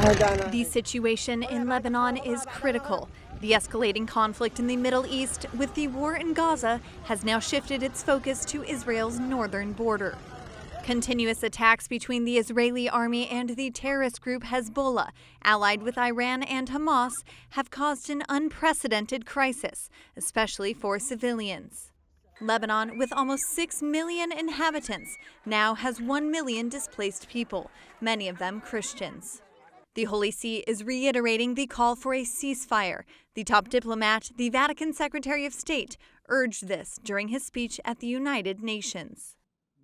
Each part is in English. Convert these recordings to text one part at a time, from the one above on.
The situation in Lebanon is critical. The escalating conflict in the Middle East with the war in Gaza has now shifted its focus to Israel's northern border. Continuous attacks between the Israeli army and the terrorist group Hezbollah, allied with Iran and Hamas, have caused an unprecedented crisis, especially for civilians. Lebanon, with almost 6 million inhabitants, now has 1 million displaced people, many of them Christians. The Holy See is reiterating the call for a ceasefire. The top diplomat, the Vatican Secretary of State, urged this during his speech at the United Nations.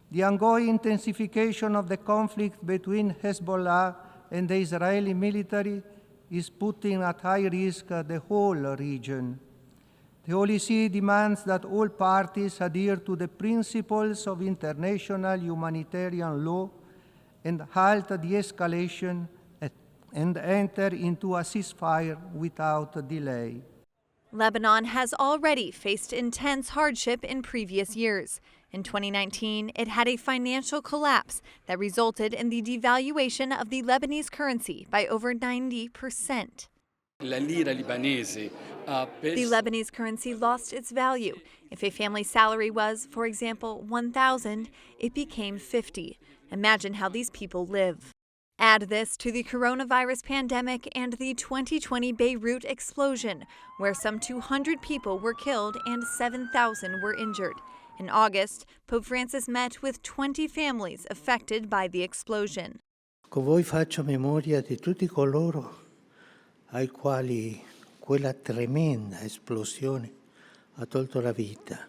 The ongoing intensification of the conflict between Hezbollah and the Israeli military is putting at high risk the whole region. The Holy See demands that all parties adhere to the principles of international humanitarian law and halt the escalation and enter into a ceasefire without delay. Lebanon has already faced intense hardship in previous years. In 2019, it had a financial collapse that resulted in the devaluation of the Lebanese currency by over 90%. The Lebanese currency lost its value. If a family salary was, for example, $1,000, it became $50. Imagine how these people live. Add this to the coronavirus pandemic and the 2020 Beirut explosion, where some 200 people were killed and 7,000 were injured. In August, Pope Francis met with 20 families affected by the explosion. Con voi faccio memoria di tutti coloro ai quali quella tremenda esplosione ha tolto la vita.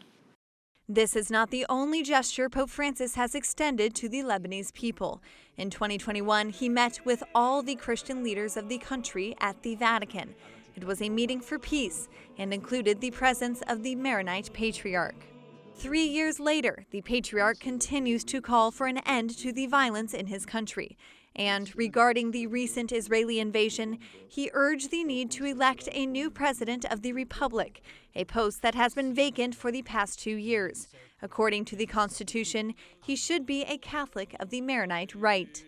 This is not the only gesture Pope Francis has extended to the Lebanese people. In 2021, he met with all the Christian leaders of the country at the Vatican. It was a meeting for peace and included the presence of the Maronite Patriarch. 3 years later, the Patriarch continues to call for an end to the violence in his country. And regarding the recent Israeli invasion, he urged the need to elect a new president of the Republic, a post that has been vacant for the past 2 years. According to the Constitution, he should be a Catholic of the Maronite rite.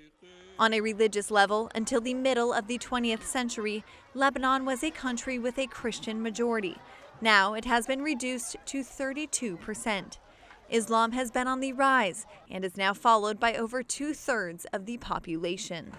On a religious level, until the middle of the 20th century, Lebanon was a country with a Christian majority. Now it has been reduced to 32%. Islam has been on the rise and is now followed by over 2/3 of the population.